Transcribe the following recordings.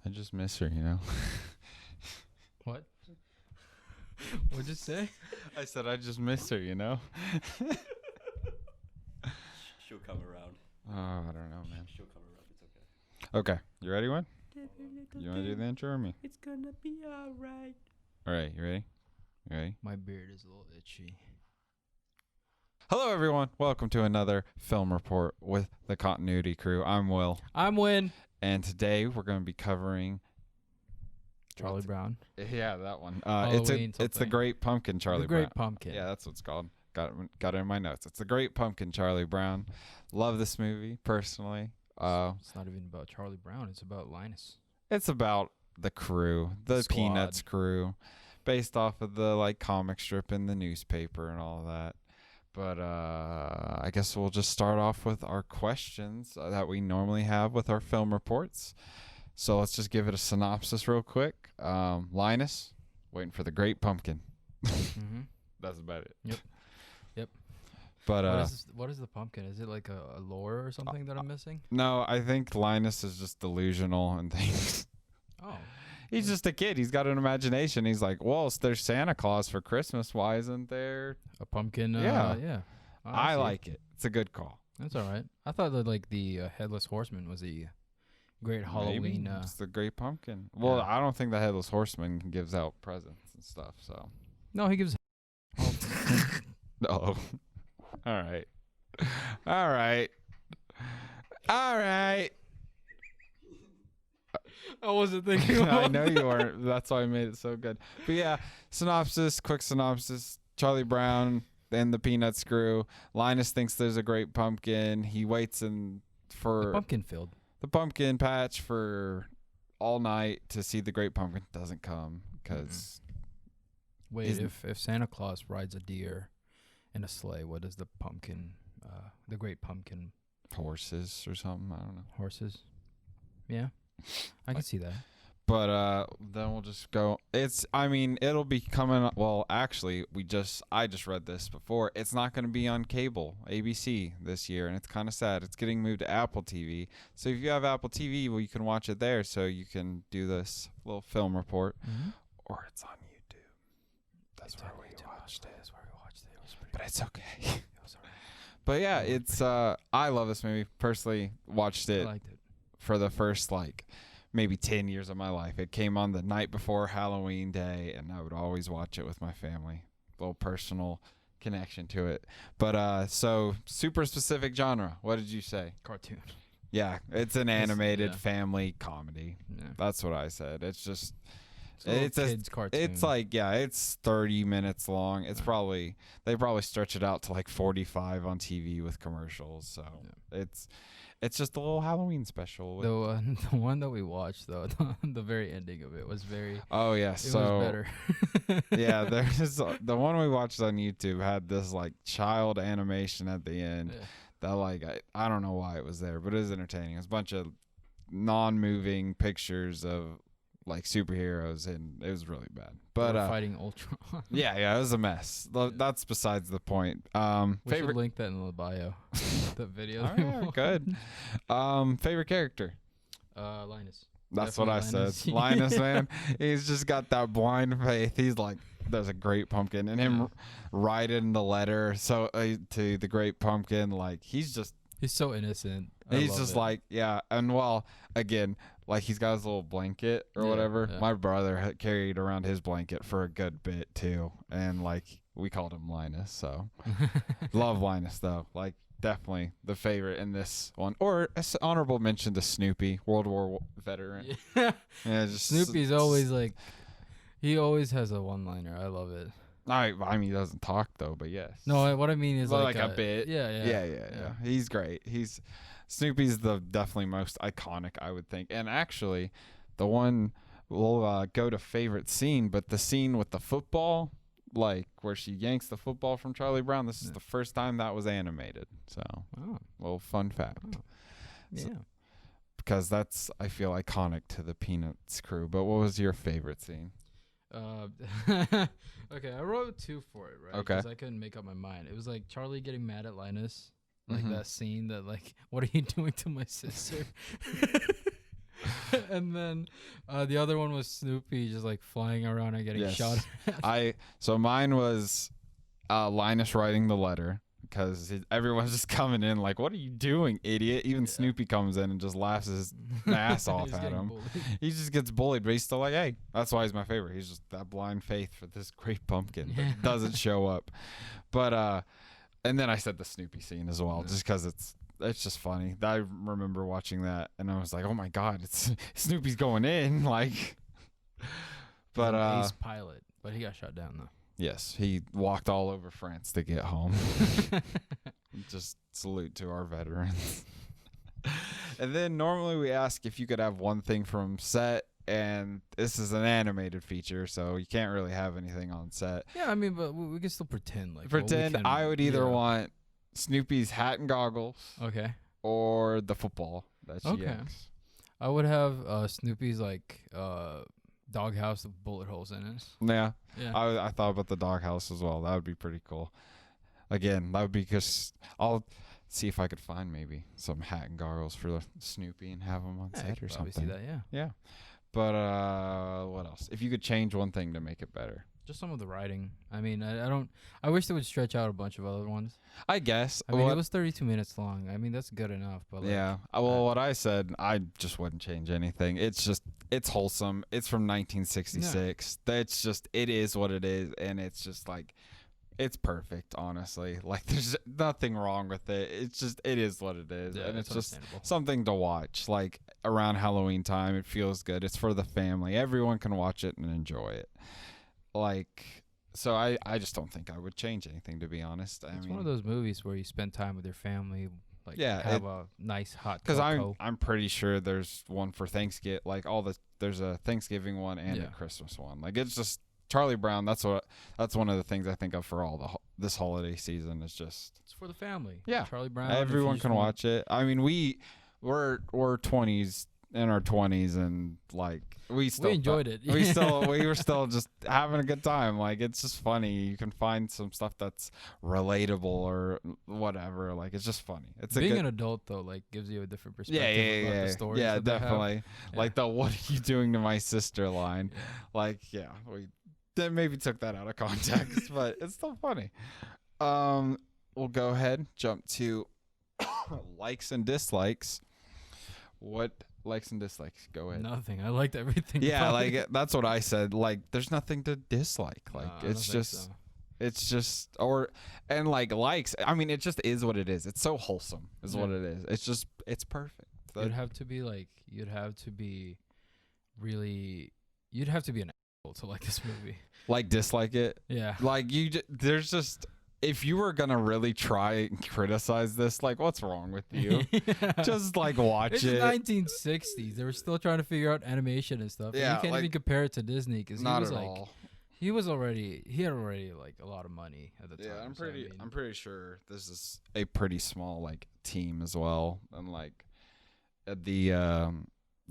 I just miss her, you know. What? What'd you say? I said I just miss her, you know. She'll come around. Oh, I don't know, man. She'll come around. It's okay. Okay, you ready, one? You want to do the intro or me? It's gonna be alright. All right, you ready? You ready? My beard is a little itchy. Hello, everyone. Welcome to another film report with the Continuity Crew. I'm Will, I'm Win. and today we're going to be covering Charlie Brown. Yeah, that one. Halloween It's the something. Great Pumpkin, Charlie The Great Brown. Pumpkin. Yeah, that's what it's called. Got it in my notes. It's the Great Pumpkin, Charlie Brown. Love this movie personally. It's not even about Charlie Brown. It's about Linus. It's about the crew, the Squad. Peanuts crew, based off of the comic strip in the newspaper and all of that. But I guess we'll just start off with our questions that we normally have with our film reports. So let's just give it a synopsis real quick. Linus, waiting for the Great Pumpkin. Mm-hmm. That's about it. Yep. But what is the pumpkin? Is it like a lore or something that I'm missing? no, I think Linus is just delusional and things. Oh. He's just a kid. He's got an imagination. He's like, well, there's Santa Claus for Christmas. Why isn't there? A pumpkin? Yeah. Yeah. Oh, I see. like it. It's a good call. That's all right. I thought that the Headless Horseman was the great Halloween. Maybe. It's the Great Pumpkin. Well, Yeah. I don't think the Headless Horseman gives out presents and stuff. So. No, he gives. No. All right. All right. All right. I wasn't thinking about I know you weren't. That's why I made it so good. But yeah, quick synopsis. Charlie Brown and the Peanuts crew. Linus thinks there's a great pumpkin. He waits for the pumpkin field. the pumpkin patch for all night to see the great pumpkin. Doesn't come because Wait, if Santa Claus rides a deer in a sleigh, what does the pumpkin, the great pumpkin horses or something. I don't know. horses? Yeah, I can see that. But then we'll just go. It'll be coming. Well, actually, I just read this before. It's not going to be on cable, ABC this year, and it's kind of sad. It's getting moved to Apple TV. So if you have Apple TV, well, you can watch it there. So you can do this little film report, Mm-hmm. or it's on YouTube. That's where we watched it. That's where we watched it. It was pretty. But it's okay. It was alright. But yeah, it's I love this movie. Personally, watched I it liked it. for the first maybe 10 years of my life. It came on the night before Halloween Day, and I would always watch it with my family. Little personal connection to it. But so super specific genre. What did you say? Cartoon. Yeah, it's an animated yeah. family comedy. Yeah. That's what I said. It's just It's a kids cartoon. it's it's 30 minutes long. It's Yeah. they probably stretch it out to 45 on TV with commercials. So it's just a little Halloween special. The one that we watched though, the very ending of it was very. Oh yeah, It so was better. yeah, there's the one we watched on YouTube had this child animation at the end Yeah. that I don't know why it was there, but it was entertaining. It was a bunch of non-moving pictures of superheroes, and it was really bad. But They were fighting Ultron. yeah, it was a mess. That's besides the point. We should Favorite link that in the bio. The video. All right, good. Favorite character. Linus. That's Definitely what I Linus. said. Linus, man. He's just got that blind faith. He's like, there's a great pumpkin. And him writing the letter to the great pumpkin, he's so innocent. I he's love just it. yeah. And again, he's got his little blanket or Yeah, whatever. yeah. My brother had carried around his blanket for a good bit too. And we called him Linus. So love Linus though. Definitely the favorite in this one. Or honorable mention to Snoopy, World War veteran. Yeah. Yeah, just Snoopy's always he always has a one-liner. I love it. he doesn't talk though, but yes. No, what I mean is Well, a bit. Yeah. Yeah. He's great. Snoopy's the definitely most iconic, I would think. And actually, the one we'll go to favorite scene, but the scene with the football, where she yanks the football from Charlie Brown, this is the first time that was animated. So, Oh, little fun fact. yeah. Because that's, I feel, iconic to the Peanuts crew. But what was your favorite scene? Okay, I wrote 2 for it, right? Okay. Because I couldn't make up my mind. It was Charlie getting mad at Linus. Mhm. That scene that what are you doing to my sister? And then the other one was Snoopy just like flying around and getting Yes. shot at. So mine was Linus writing the letter because everyone's just coming in like, "What are you doing, idiot?" Even Snoopy comes in and just laughs his ass off He's at getting him. bullied. He just gets bullied, but he's still like, "Hey, that's why he's my favorite." He's just that blind faith for this great pumpkin that doesn't show up. But and then I said the Snoopy scene as well, just because it's just funny. I remember watching that and I was like, "Oh my god, it's Snoopy's going in!" Like, but An ace pilot, but he got shot down though. yes, he walked all over France to get home. Just salute to our veterans. And then normally we ask if you could have one thing from set, and this is an animated feature, so you can't really have anything on set. Yeah, I mean, but we can still pretend like. Pretend I would either want Snoopy's hat and goggles Okay. or the football that she Okay. yanks. I would have Snoopy's like doghouse with bullet holes in it. Yeah, Yeah. I thought about the doghouse as well. That would be pretty cool. Again, that would be because I'll see if I could find maybe some hat and goggles for the Snoopy and have them on Yeah, set you or could probably see something. that, yeah. Yeah. But what else? If you could change one thing to make it better. Just some of the writing. I mean, I don't. I wish they would stretch out a bunch of other ones. I guess. I mean, it was 32 minutes long. I mean, that's good enough. But like, Yeah. Well, what I said, I just wouldn't change anything. It's wholesome. It's from 1966. That's just, it is what it is. And it's just like, it's perfect, honestly. Like, there's nothing wrong with it. It's just, it is what it is. Yeah, and it's it's just understandable. something to watch. Like, around Halloween time, it feels good. It's for the family. Everyone can watch it and enjoy it. Like, so I just don't think I would change anything, to be honest. It's one of those movies where you spend time with your family. Like, Yeah, have a nice hot because cocoa. I'm pretty sure there's one for Thanksgiving, like there's a Thanksgiving one and a Christmas one. Like, it's just Charlie Brown. That's one of the things I think of for all this holiday season is just, It's for the family. yeah, Charlie Brown. everyone can watch it. I mean, we're 20s in our 20s and like we enjoyed it. we were still just having a good time. Like, it's just funny. You can find some stuff that's relatable or whatever. Like, it's just funny. It's Being an adult though, like, gives you a different perspective about the stories. yeah, that they have. definitely. Yeah. Like the "what are you doing to my sister" line. Like, yeah, we then maybe took that out of context, but it's still funny. We'll go ahead, jump to likes and dislikes. What likes and dislikes? Go ahead. Nothing. I liked everything. Yeah, about like it. that's what I said. Like, there's nothing to dislike. Like, No, I don't it's think just. so. It's just, and like likes, I mean, it just is what it is. It's so wholesome is what Yeah. it is. It's just, it's perfect. You'd have to be an asshole to like this movie. Like, dislike it. Yeah. Like, there's just, if you were going to really try and criticize this, like, what's wrong with you? Just like watch It's it. 1960s. They were still trying to figure out animation and stuff. Yeah, And you can't like, even compare it to Disney because he Not was at like, all. he had already like a lot of money at the time. Yeah, so, I mean, I'm pretty sure this is a pretty small like team as well, and like the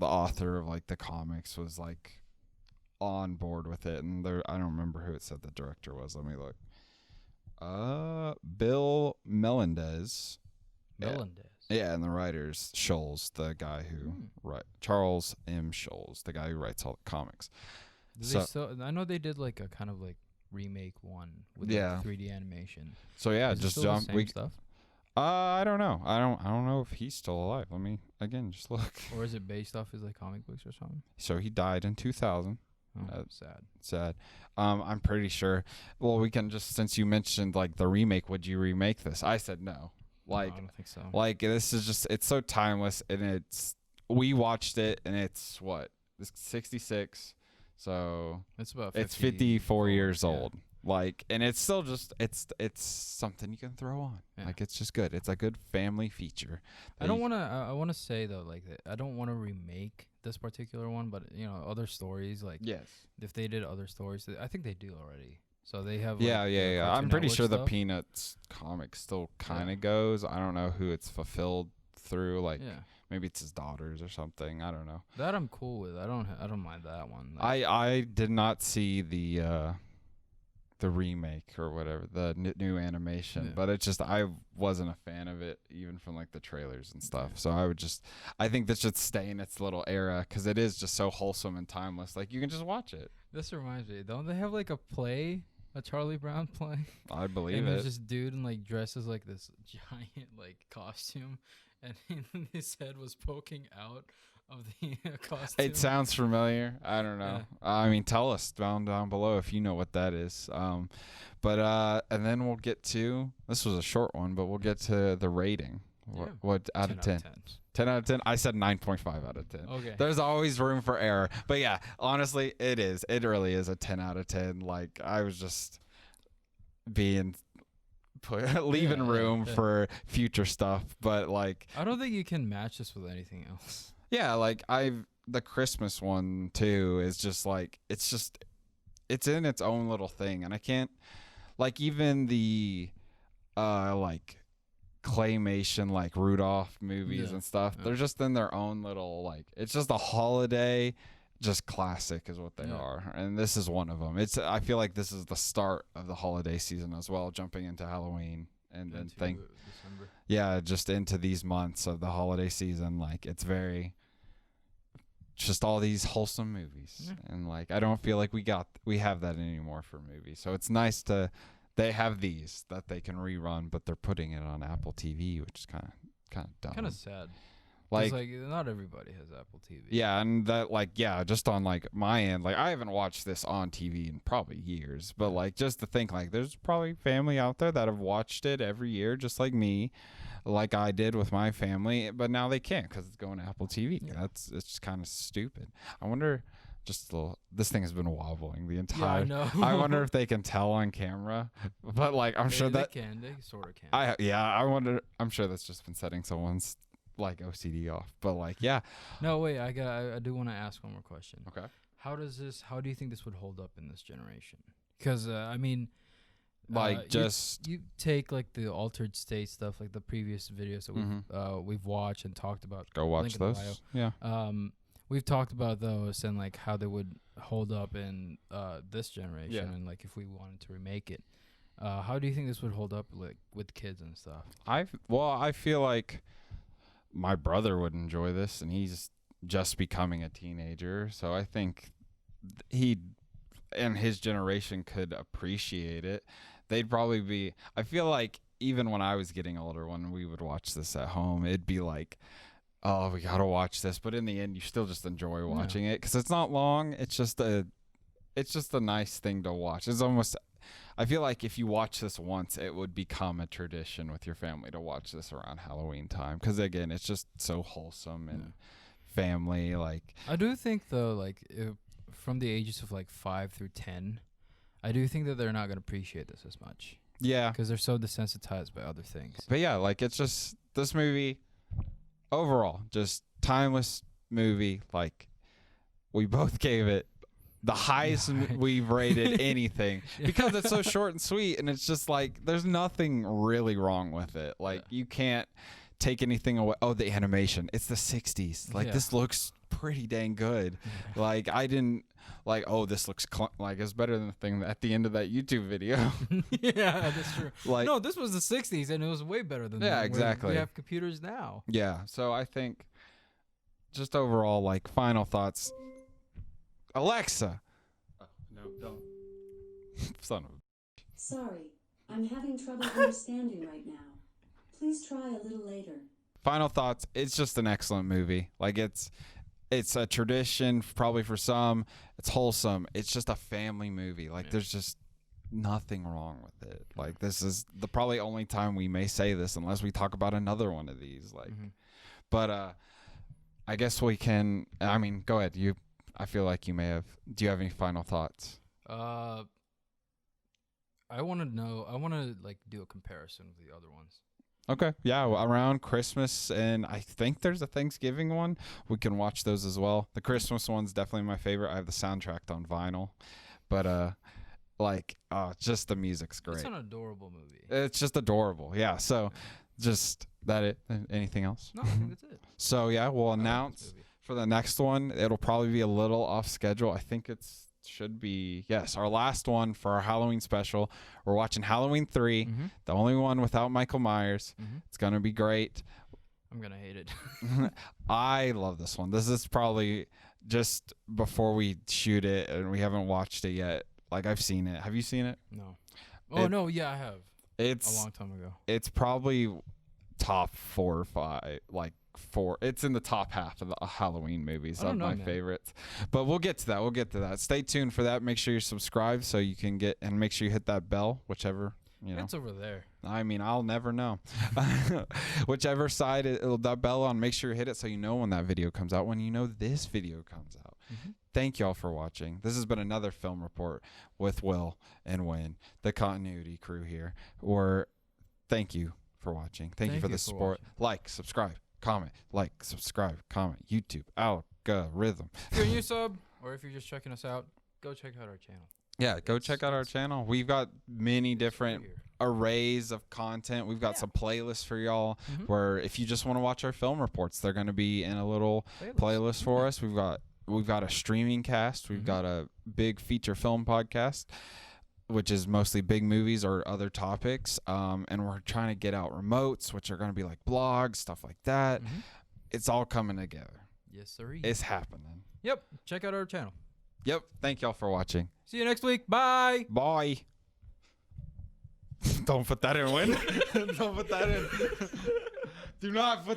author of like the comics was like on board with it, and I don't remember who it said the director was. Let me look. Bill Melendez. Melendez. Yeah, and the writers Scholes, the guy who Charles M. Scholes, the guy who writes all the comics. I know they did like a kind of like remake one with Yeah. like 3D animation. So yeah, Is it just still the jump. same stuff, I don't know. I don't know if he's still alive. Let me again just look. or is it based off his like comic books or something? So he died in 2000. Oh, sad. Sad. I'm pretty sure. Well, we can just, since you mentioned like the remake, would you remake this? I said no. Like, No, I don't think so. like this is just, it's so timeless, and we watched it, and it's what, this 66, so It's about it's 54 years yeah. old. Like, and it's still just, it's something you can throw on. Yeah. Like, it's just good. It's a good family feature. I don't want to. I want to say though, like, that I don't want to remake this particular one, but other stories, like, Yes. if they did other stories, I think they do already. So they have. Like, Yeah. the I'm Cartoon pretty Network sure the stuff. Peanuts comic still kind of Yeah. goes. I don't know who it's fulfilled through. Like, Yeah, maybe it's his daughters or something. I don't know. that I'm cool with. I don't mind that one. Like, I did not see the the remake or whatever, the new animation. Yeah. But it's just I wasn't a fan of it even from like the trailers and stuff. So I think this should stay in its little era because it is just so wholesome and timeless. Like you can just watch it. This reminds me, don't they have like a Charlie Brown play? I believe And it. there's this dude in like dresses like this giant like costume, and his head was poking out of the costume. It sounds familiar. I don't know. Yeah. I mean, tell us down below if you know what that is. But and then we'll get to, this was a short one, but we'll get to the rating. Yeah. What out of 10? 10 out of 10? I said 9.5 out of 10. Okay. There's always room for error. But yeah, honestly, it is. It really is a 10 out of 10. Like, I was just leaving room for future stuff. But, like, I don't think you can match this with anything else. yeah, like, the Christmas one, too, is just, like, it's in its own little thing. And I can't, like, even the, like, claymation like Rudolph movies and stuff, they're just in their own little, like, it's just a holiday just classic is what they are, and this is one of them. I feel like this is the start of the holiday season as well, jumping into Halloween and then December. Yeah, just into these months of the holiday season. Like, it's very just all these wholesome movies, and like I don't feel like we have that anymore for movies. So it's nice they have these that they can rerun, but they're putting it on Apple TV, which is kind of dumb. Kind of sad. Like not everybody has Apple TV. Yeah, and that just on like my end, like I haven't watched this on TV in probably years, but like just to think like there's probably family out there that have watched it every year just like me, like I did with my family, but now they can't because it's going to Apple TV. Yeah. It's just kind of stupid. I wonder. This thing has been wobbling the entire. I know. I wonder if they can tell on camera, but like I'm sure that they sort of can. I wonder. I'm sure that's just been setting someone's like OCD off, but like No, wait. I do want to ask one more question. Okay. How do you think this would hold up in this generation? Because I mean, you take like the altered state stuff, like the previous videos that we've watched and talked about. Go watch those. Yeah. We've talked about those and like how they would hold up in this generation, and like if we wanted to remake it. How do you think this would hold up like with kids and stuff? I feel like my brother would enjoy this, and he's just becoming a teenager, so I think he and his generation could appreciate it. They'd probably be. I feel like even when I was getting older, when we would watch this at home, it'd be like, oh, we gotta watch this, but in the end, you still just enjoy watching it because it's not long. It's just a nice thing to watch. It's almost. I feel like if you watch this once, it would become a tradition with your family to watch this around Halloween time. Because again, it's just so wholesome and family. Like I do think though, like from the ages of like 5 through 10, I do think that they're not gonna appreciate this as much. Yeah, because they're so desensitized by other things. But yeah, like it's just this movie. Overall, just timeless movie. Like we both gave it the highest we've rated anything because it's so short and sweet, and it's just like there's nothing really wrong with it. Like you can't take anything away. Oh, the animation, it's the 60s. Like this looks pretty dang good. Like I didn't like, oh, this looks like it's better than the thing at the end of that YouTube video. Yeah, that's true. Like no, this was the 60s and it was way better than that. Exactly. We have computers now. Yeah, so I think just overall, like final thoughts. Alexa. Oh, no, don't. Son of a. Sorry, I'm having trouble understanding right now. Please try a little later. Final thoughts. It's just an excellent movie. Like it's a tradition probably for some. It's wholesome. It's just a family movie. Like there's just nothing wrong with it. Like this is the probably only time we may say this unless we talk about another one of these. Like, but I guess we can. I mean, go ahead. I feel like you may have. Do you have any final thoughts? I want to know. I want to like do a comparison with the other ones. Okay. Yeah, around Christmas, and I think there's a Thanksgiving one. We can watch those as well. The Christmas one's definitely my favorite. I have the soundtrack on vinyl, but just the music's great. It's an adorable movie. It's just adorable. Yeah. So, just that it. Anything else? No, I think that's it. So yeah, we'll announce for the next one. It'll probably be a little off schedule. I think it's should be, yes, our last one for our Halloween special. We're watching Halloween 3, the only one without Michael Myers. It's going to be great. I'm going to hate it. I love this one. This is probably just before we shoot it, and we haven't watched it yet. Like, I've seen it. Have you seen it? No. Oh, no, yeah, I have. It's a long time ago. It's probably top 4 or 5, like 4. It's in the top half of the Halloween movies of my favorites. But we'll get to that. We'll get to that. Stay tuned for that. Make sure you're subscribed so you can get, and make sure you hit that bell, whichever, you know. It's over there. I mean, I'll never know. Whichever side it'll that bell on, make sure you hit it so you know when that video comes out, when you know this video comes out. Thank y'all for watching. This has been another film report with Will and Win, the continuity crew here. Thank you for watching. Thank you for the support. Like, subscribe, comment, comment. YouTube algorithm. If you're a new sub, or if you're just checking us out, go check out our channel. Yeah, go check out our channel. We've got many different arrays of content. We've got some playlists for y'all where if you just want to watch our film reports, they're going to be in a little playlist for us. We've got a streaming cast. We've got a big feature film podcast, which is mostly big movies or other topics. And we're trying to get out remotes, which are going to be like blogs, stuff like that. It's all coming together. Yes, sir. It's happening. Yep. Check out our channel. Yep. Thank y'all for watching. See you next week. Bye. Bye. Don't put that in, Win. Don't put that in. Do not put